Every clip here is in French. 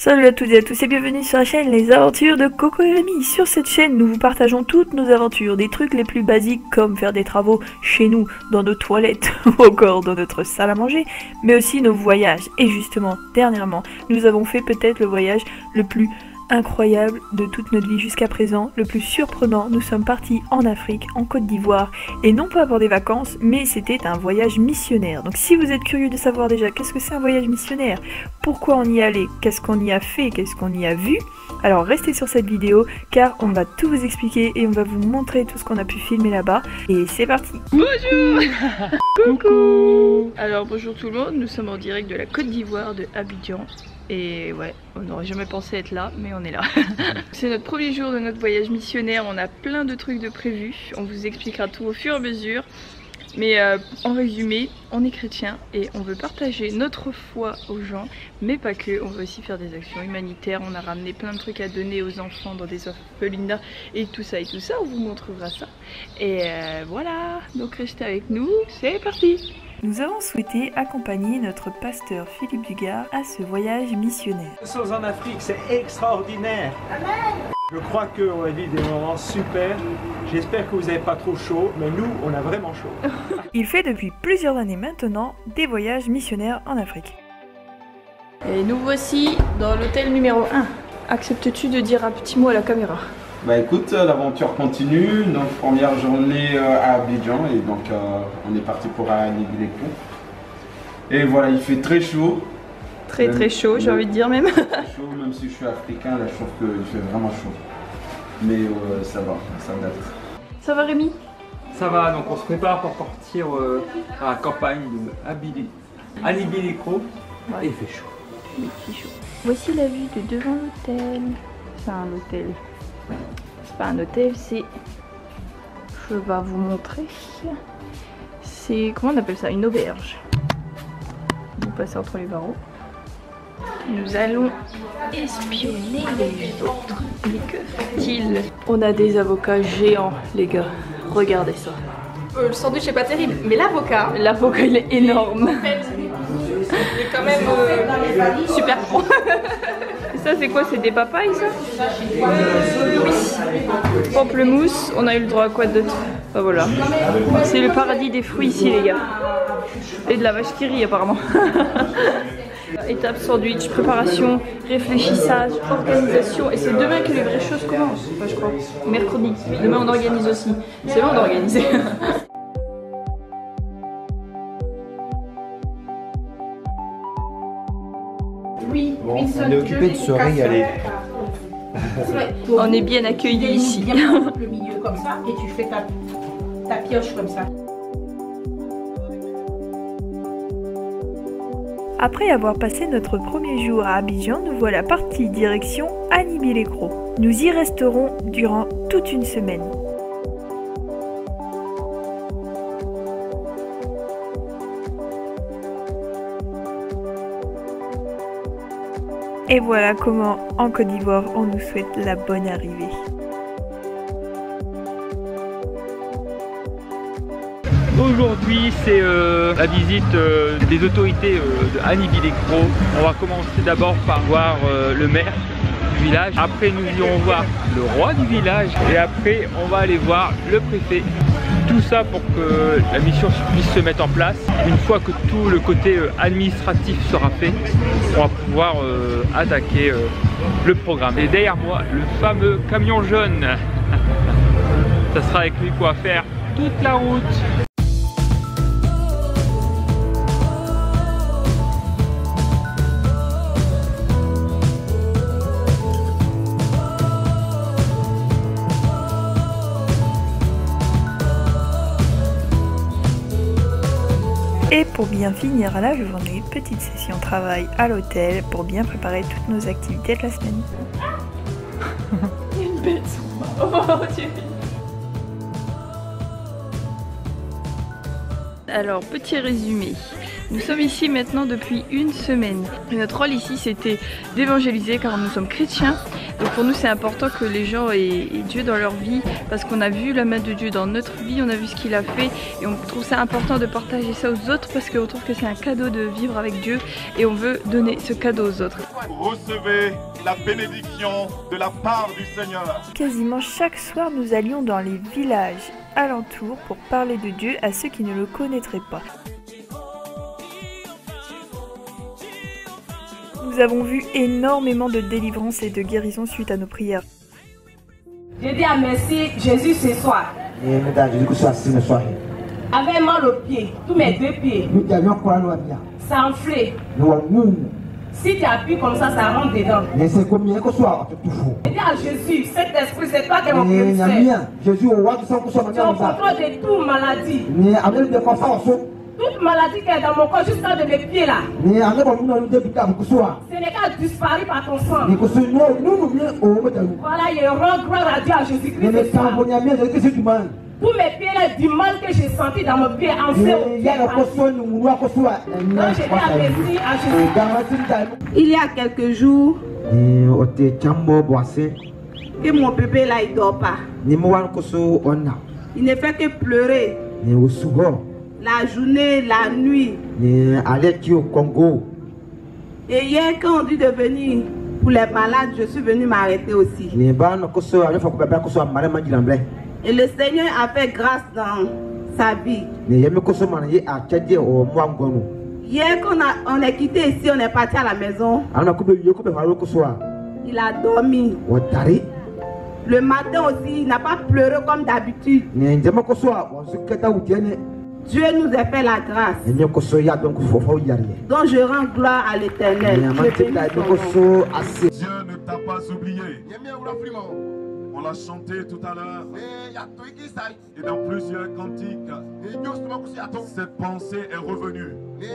Salut à toutes et à tous et bienvenue sur la chaîne Les Aventures de Coco et Rémi. Sur cette chaîne, nous vous partageons toutes nos aventures, des trucs les plus basiques comme faire des travaux chez nous, dans nos toilettes ou encore dans notre salle à manger, mais aussi nos voyages. Et justement, dernièrement, nous avons fait peut-être le voyage le plus incroyable de toute notre vie jusqu'à présent, le plus surprenant. Nous sommes partis en Afrique, en Côte d'Ivoire, et non pas pour des vacances, mais c'était un voyage missionnaire. Donc si vous êtes curieux de savoir déjà qu'est-ce que c'est un voyage missionnaire, pourquoi on y allait, qu'est-ce qu'on y a fait, qu'est-ce qu'on y a vu, alors restez sur cette vidéo car on va tout vous expliquer et on va vous montrer tout ce qu'on a pu filmer là-bas. Et c'est parti. Bonjour. Coucou. Alors bonjour tout le monde, nous sommes en direct de la Côte d'Ivoire, de Abidjan. Et ouais, on n'aurait jamais pensé être là, mais on est là. C'est notre premier jour de notre voyage missionnaire, on a plein de trucs de prévus. On vous expliquera tout au fur et à mesure. Mais en résumé, on est chrétien et on veut partager notre foi aux gens, mais pas que, on veut aussi faire des actions humanitaires. On a ramené plein de trucs à donner aux enfants dans des orphelinats et tout ça, on vous montrera ça. Et voilà, donc restez avec nous, c'est parti. Nous avons souhaité accompagner notre pasteur Philippe Dugard à ce voyage missionnaire. Nous sommes en Afrique, c'est extraordinaire. Amen. Je crois qu'on a vu des moments super. J'espère que vous n'avez pas trop chaud, mais nous, on a vraiment chaud. Il fait depuis plusieurs années maintenant des voyages missionnaires en Afrique. Et nous voici dans l'hôtel numéro 1. Acceptes-tu de dire un petit mot à la caméra? Bah écoute, l'aventure continue, notre première journée à Abidjan et donc on est parti pour Anibeleko. Et voilà, il fait très chaud. Très chaud, j'ai envie de dire même. Chaud, même si je suis africain, là je trouve qu'il fait vraiment chaud. Mais ça va, ça date. Ça va Rémi? Ça va, donc on se prépare pour partir à la campagne de Anibeleko. Ouais. Et il fait chaud. Il fait chaud. Voici la vue de devant l'hôtel. C'est un hôtel. C'est pas un hôtel, c'est... Je vais vous montrer. C'est... Comment on appelle ça? Une auberge. Vous passez entre les barreaux. Nous allons espionner les autres. Mais que fait-il? On a des avocats géants, les gars. Regardez ça. Le sandwich est pas terrible, mais l'avocat... L'avocat, il est énorme. Il est quand même super pro. Ça c'est quoi? C'est des papayes ça? Oui. Pamplemousse, on a eu le droit à quoi d'autre? Bah voilà. C'est le paradis des fruits ici les gars. Et de la vache qui rit apparemment. Étape sandwich, préparation, réfléchissage, organisation. Et c'est demain que les vraies choses commencent. Enfin je crois. Mercredi. Demain on organise aussi. C'est bon d'organiser. Oui, bon, on est occupé de se régaler. On est bien accueillis ici. Le milieu comme ça et tu fais ta pioche comme ça. Après avoir passé notre premier jour à Abidjan, nous voilà partis direction Anibeleko. Nous y resterons durant toute une semaine. Et voilà comment, en Côte d'Ivoire, on nous souhaite la bonne arrivée. Aujourd'hui, c'est la visite des autorités de Anibeleko. On va commencer d'abord par voir le maire du village. Après, nous irons voir le roi du village. Et après, on va aller voir le préfet. Tout ça pour que la mission puisse se mettre en place. Une fois que tout le côté administratif sera fait, on va pouvoir attaquer le programme. Et derrière moi, le fameux camion jaune. Ça sera avec lui qu'on va faire toute la route. Et pour bien finir la journée, petite session travail à l'hôtel pour bien préparer toutes nos activités de la semaine. Une bête sur moi. Oh Dieu. Alors petit résumé, Nous sommes ici maintenant depuis une semaine. Et notre rôle ici c'était d'évangéliser car nous sommes chrétiens. Donc pour nous c'est important que les gens aient Dieu dans leur vie parce qu'on a vu la main de Dieu dans notre vie, on a vu ce qu'il a fait et on trouve ça important de partager ça aux autres parce qu'on trouve que c'est un cadeau de vivre avec Dieu et on veut donner ce cadeau aux autres. Recevez la bénédiction de la part du Seigneur. Quasiment chaque soir nous allions dans les villages alentours pour parler de Dieu à ceux qui ne le connaîtraient pas. Nous avons vu énormément de délivrances et de guérisons suite à nos prières. Je dis à merci Jésus ce soir. Avec mal aux pieds, tous mes deux pieds. Ça enflé. Si tu appuies comme ça rentre dedans. Je dis à Jésus, cet esprit, c'est toi qui es mon commissaire. Tu es au contrôle de toute maladie. Toute maladie qui est dans mon corps, juste là de mes pieds là. Ce n'est qu'à disparaître par ton sang. Voilà, il rend gloire à Dieu, à Jésus-Christ. Tous mes pieds là, du mal que j'ai senti dans mon pied, en fait. Il y a quelques jours, que mon bébé là, il dort pas. Il ne fait que pleurer. La journée, la nuit. Et hier, quand on dit de venir pour les malades, je suis venu m'arrêter aussi. Et le Seigneur a fait grâce dans sa vie. Hier, quand on est quitté ici, on est parti à la maison. Il a dormi. Le matin aussi, il n'a pas pleuré comme d'habitude. Dieu nous a fait la grâce. Donc je rends gloire à l'Éternel. Dieu ne t'a pas oublié. On l'a chanté tout à l'heure. Et dans plusieurs cantiques, cette pensée est revenue. Dieu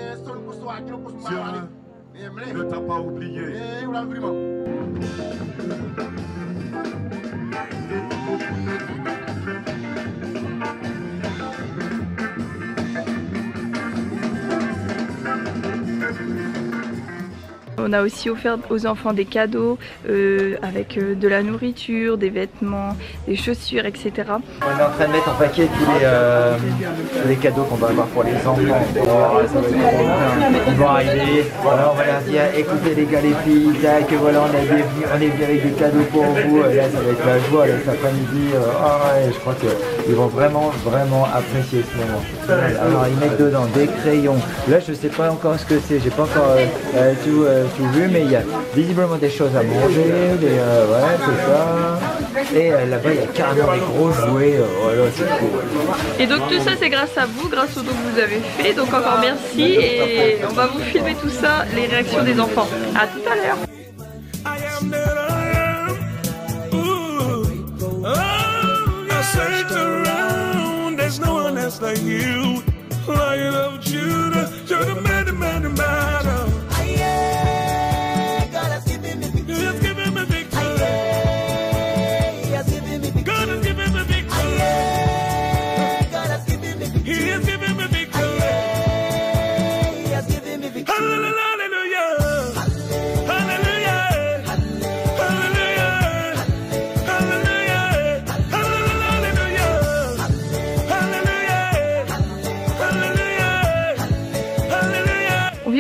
ne t'a pas oublié. On a aussi offert aux enfants des cadeaux avec de la nourriture, des vêtements, des chaussures, etc. On est en train de mettre en paquet tous les cadeaux qu'on va avoir pour les enfants. Ils vont arriver, alors on va leur dire écoutez les gars, les filles, tac, voilà, on est venu avec des cadeaux pour vous. Là ça va être la joie, cet après-midi. Ouais, je crois qu'ils vont vraiment apprécier ce moment. Alors ils mettent dedans des crayons. Là je sais pas encore ce que c'est, j'ai pas encore tout vu, mais il y a visiblement des choses à manger, ouais, c'est ça. Et là-bas, il y a carrément des gros jouets, voilà, c'est cool. Et donc tout ça, c'est grâce à vous, grâce au don que vous avez fait. Donc encore merci et on va vous filmer tout ça, les réactions des enfants. À tout à l'heure.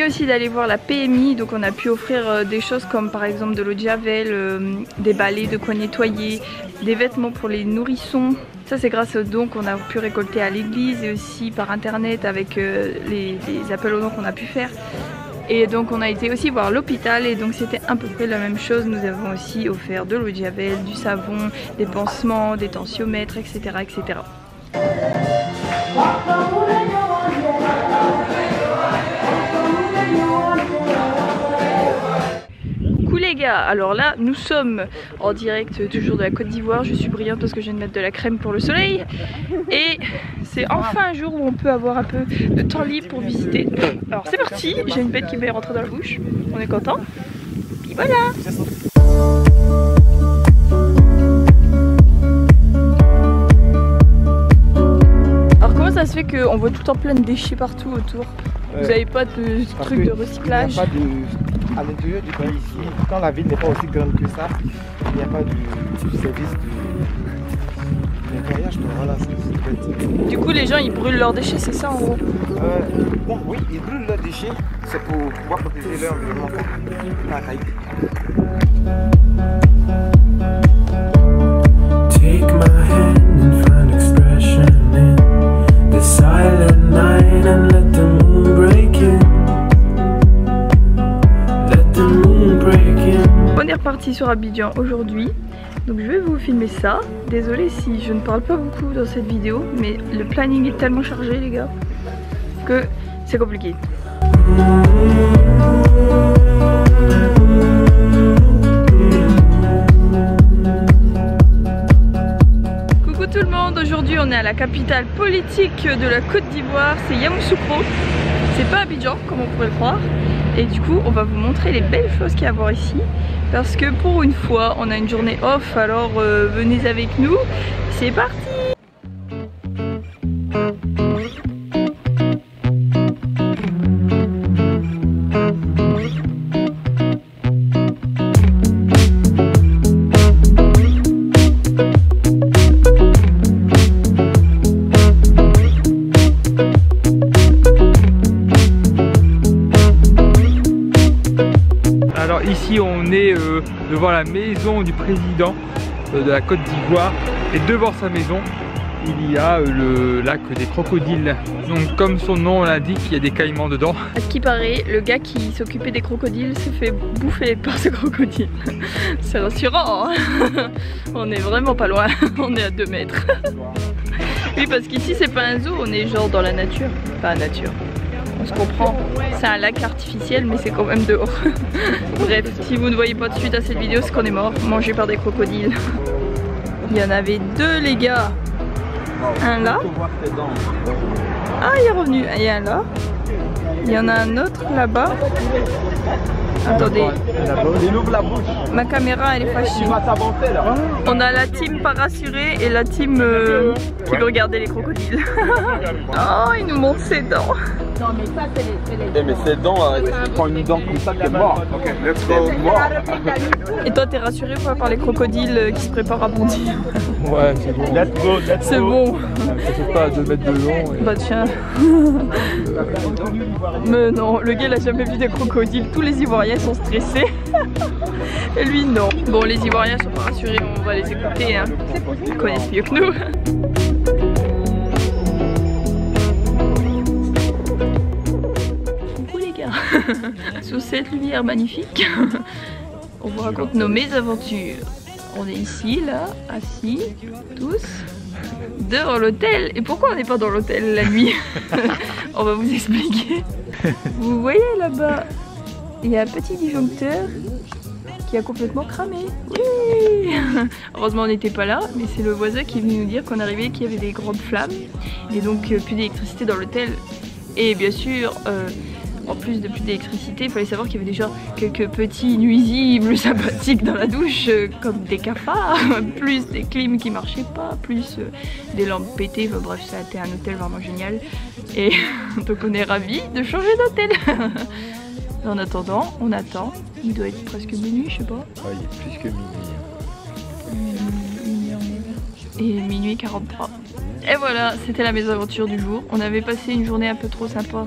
Aussi d'aller voir la PMI, donc on a pu offrir des choses comme par exemple de l'eau de javel, des balais de quoi nettoyer, des vêtements pour les nourrissons. Ça c'est grâce aux dons qu'on a pu récolter à l'église et aussi par internet avec les appels aux dons qu'on a pu faire. Et donc on a été aussi voir l'hôpital et donc c'était à peu près la même chose. Nous avons aussi offert de l'eau de javel, du savon, des pansements, des tensiomètres, etc. etc. Coucou les gars, alors là nous sommes en direct toujours de la Côte d'Ivoire. Je suis brillante parce que je viens de mettre de la crème pour le soleil. Et c'est enfin un jour où on peut avoir un peu de temps libre pour visiter. Alors c'est parti, j'ai une bête qui m'est rentrée dans la bouche. On est content. Puis voilà. Alors comment ça se fait qu'on voit tout le temps plein de déchets partout autour? Vous n'avez pas de truc de recyclage? Il n'y a pas de... À l'intérieur du pays ici, quand la ville n'est pas aussi grande que ça, il n'y a pas de service de nettoyage. Voilà, c'est... Du coup, les gens ils brûlent leurs déchets, c'est ça en gros? Bon, oui, ils brûlent leurs déchets, c'est pour pouvoir protéger leur environnement. Take my hand and find expression in the silent night and let the moon break in. Let the moon break in. On est reparti sur Abidjan aujourd'hui. Donc je vais vous filmer ça. Désolée si je ne parle pas beaucoup dans cette vidéo, mais le planning est tellement chargé les gars que c'est compliqué. Coucou tout le monde, aujourd'hui on est à la capitale politique de la Côte d'Ivoire, c'est Yamoussoukro. C'est pas Abidjan comme on pourrait le croire. Et du coup on va vous montrer les belles choses qu'il y a à voir ici. Parce que pour une fois on a une journée off, alors venez avec nous, c'est parti. Alors ici on est devant la maison du président de la Côte d'Ivoire et devant sa maison il y a le lac des crocodiles. Donc comme son nom l'indique, il y a des caïmans dedans. À ce qui paraît, le gars qui s'occupait des crocodiles s'est fait bouffer par ce crocodile. C'est rassurant, hein. On est vraiment pas loin, on est à 2 mètres. Oui parce qu'ici c'est pas un zoo, on est genre dans la nature. Enfin nature, on se comprend. C'est un lac artificiel mais c'est quand même dehors. Bref, si vous ne voyez pas de suite à cette vidéo, c'est qu'on est mort, mangé par des crocodiles. Il y en avait 2 les gars. Un là. Ah il est revenu, il y a un là. Il y en a un autre là-bas. Attendez. Ma caméra elle est fâchée. On a la team pas rassurée et la team qui veut regarder les crocodiles. Oh il nous montre ses dents. Non mais ça c'est les... Mais ses dents, tu prends une dent comme ça, t'es mort. Ok, let's go, mort. Et toi t'es rassuré quoi par les crocodiles qui se préparent à bondir? Ouais c'est bon. Let's go, let's go. C'est bon. Ça fait pas 2 mètres de long. Et... Bah tiens. Mais non, le gars il a jamais vu des crocodiles, tous les Ivoiriens sont stressés. Et lui non. Bon les Ivoiriens sont pas rassurés, on va les écouter hein. Ils connaissent mieux que nous. Coucou les gars. Sous cette lumière magnifique, on vous raconte nos mésaventures. On est ici, là, assis, tous, devant l'hôtel. Et pourquoi on n'est pas dans l'hôtel la nuit? On va vous expliquer. Vous voyez là-bas, il y a un petit disjoncteur qui a complètement cramé. Oui. Heureusement on n'était pas là, mais c'est le voisin qui est venu nous dire qu'on arrivait, qu'il y avait des grandes flammes. Et donc plus d'électricité dans l'hôtel. Et bien sûr... en plus de plus d'électricité, il fallait savoir qu'il y avait déjà quelques petits nuisibles sympathiques dans la douche, comme des cafards, plus des clims qui marchaient pas, plus des lampes pétées, enfin, bref ça a été un hôtel vraiment génial. Et donc on est ravis de changer d'hôtel. En attendant, on attend, il doit être presque minuit, je sais pas. Ouais, il est plus que minuit. Et minuit 43. Et voilà, c'était la mésaventure du jour. On avait passé une journée un peu trop sympa.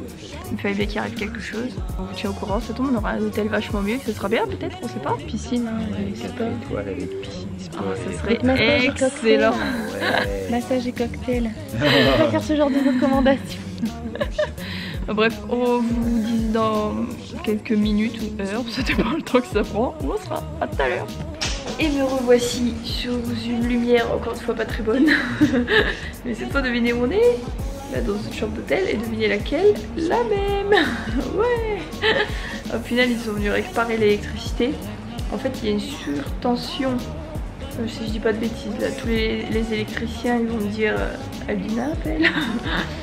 Il fallait bien qu'il arrive quelque chose. On vous tient au courant, ça tombe, on aura un hôtel vachement mieux. Ce sera bien peut-être, on sait pas. Piscine, hein, avec 4 étoiles avec piscine. Ah, ça serait excellent. Ouais. Massage et cocktail. On va faire ce genre de recommandations. Bref, on vous dit dans quelques minutes ou heures, ça dépend le temps que ça prend, où on sera. À tout à l'heure. Et me revoici sous une lumière encore une fois pas très bonne. Mais cette fois devinez où on est. Là dans une chambre d'hôtel, et devinez laquelle? La même. Ouais. Au final ils sont venus réparer l'électricité. En fait il y a une surtension. Si je dis pas de bêtises là, tous les électriciens ils vont me dire Albina appelle.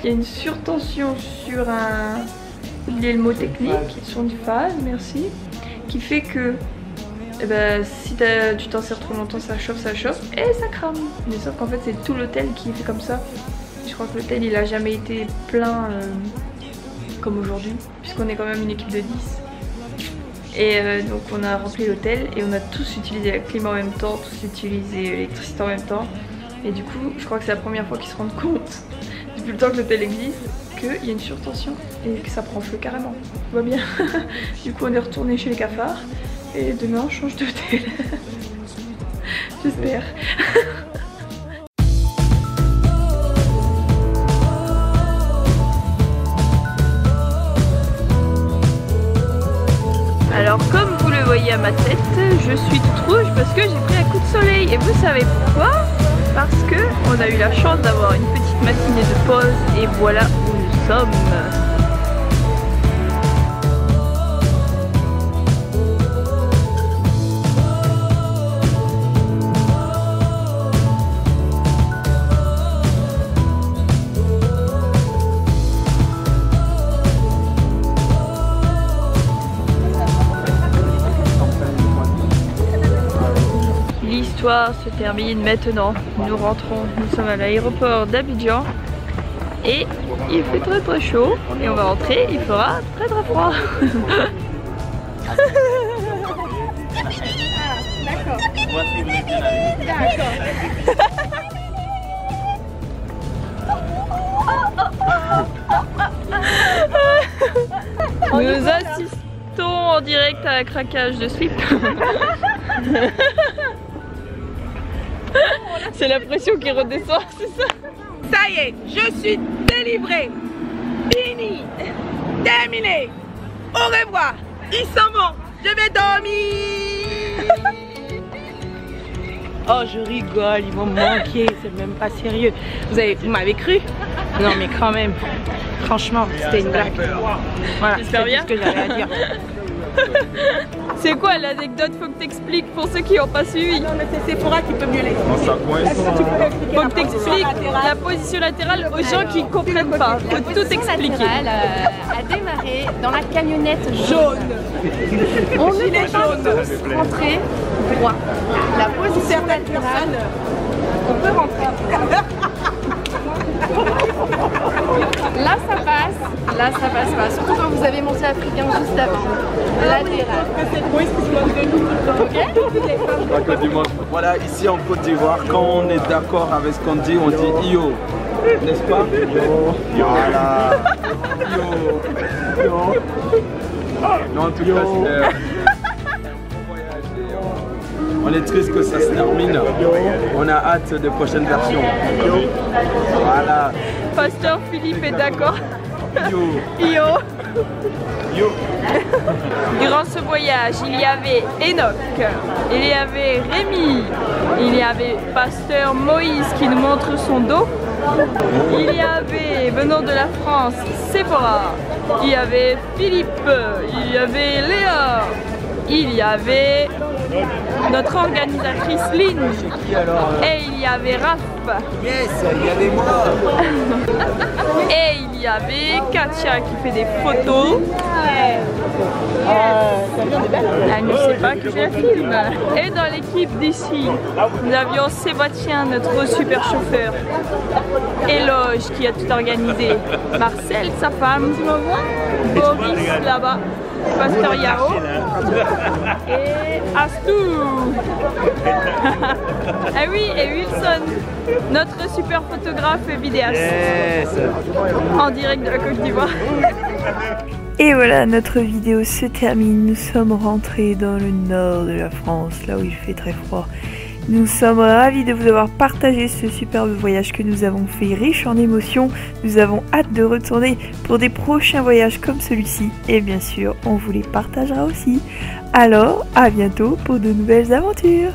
Il y a une surtension sur un... oubliez le mot technique, sur une phase, merci. Qui fait que eh ben, si tu t'en sers trop longtemps ça chauffe et ça crame. Mais sauf qu'en fait c'est tout l'hôtel qui est fait comme ça. Je crois que l'hôtel il a jamais été plein comme aujourd'hui, puisqu'on est quand même une équipe de 10. Et donc on a rempli l'hôtel et on a tous utilisé la clim en même temps, tous utilisé l'électricité en même temps. Et du coup, je crois que c'est la première fois qu'ils se rendent compte, depuis le temps que l'hôtel existe, qu'il y a une surtension et que ça prend feu carrément. Tout va bien. Du coup, on est retourné chez les cafards et demain on change d'hôtel. J'espère. Alors comme vous le voyez à ma tête, je suis toute rouge parce que j'ai pris un coup de soleil. Et vous savez pourquoi? Parce que on a eu la chance d'avoir une petite matinée de pause et voilà où nous sommes. L'histoire se termine maintenant. Nous rentrons, nous sommes à l'aéroport d'Abidjan et il fait très très chaud et on va rentrer, il fera très très froid. Nous assistons en direct à un craquage de slip. C'est la pression qui redescend, c'est ça? Ça y est, je suis délivrée. Fini. Terminé. Au revoir. Ils s'en vont. Je vais dormir. Oh, je rigole, ils vont me manquer, c'est même pas sérieux. Vous m'avez cru? Non, mais quand même. Franchement, c'était une blague. Voilà, j'espère bien. C'est tout ce que j'avais à dire. C'est quoi l'anecdote? Faut que t'expliques pour ceux qui n'ont pas suivi. Non, mais c'est Sephora qui peut mieux l'expliquer. Faut que t'expliques la position latérale aux gens qui ne comprennent pas. Faut tout expliquer. A démarré dans la camionnette jaune. On est tous rentrés droit. La position latérale, on peut rentrer. Là ça passe pas, surtout quand vous avez monté africain juste avant. Latéral. Ok. Voilà, ici en Côte d'Ivoire, quand on est d'accord avec ce qu'on dit yo, n'est-ce pas? Voilà. Yo. Non, en tout cas, on est triste que ça se termine. On a hâte de prochaines versions. Voilà. Pasteur Philippe est d'accord. Yo. Durant ce voyage, il y avait Enoch, il y avait Rémi, il y avait Pasteur Moïse qui nous montre son dos, il y avait, venant de la France, Sephora, il y avait Philippe, il y avait Léa, il y avait notre organisatrice Lynn et il y avait Raph. Yes, il y avait moi. Et il y avait Katia qui fait des photos. Elle ne sait pas que je la filme. Et dans l'équipe d'ici, nous avions Sébastien, notre super chauffeur. Éloge qui a tout organisé. Marcel, sa femme. Boris là-bas. Pasteur Yao. Et Astou. Ah oui, et Wilson, notre super photographe et vidéaste. Yes. En direct de la Côte d'Ivoire. Et voilà, notre vidéo se termine. Nous sommes rentrés dans le nord de la France, là où il fait très froid. Nous sommes ravis de vous avoir partagé ce superbe voyage que nous avons fait, riche en émotions. Nous avons hâte de retourner pour des prochains voyages comme celui-ci. Et bien sûr, on vous les partagera aussi. Alors, à bientôt pour de nouvelles aventures.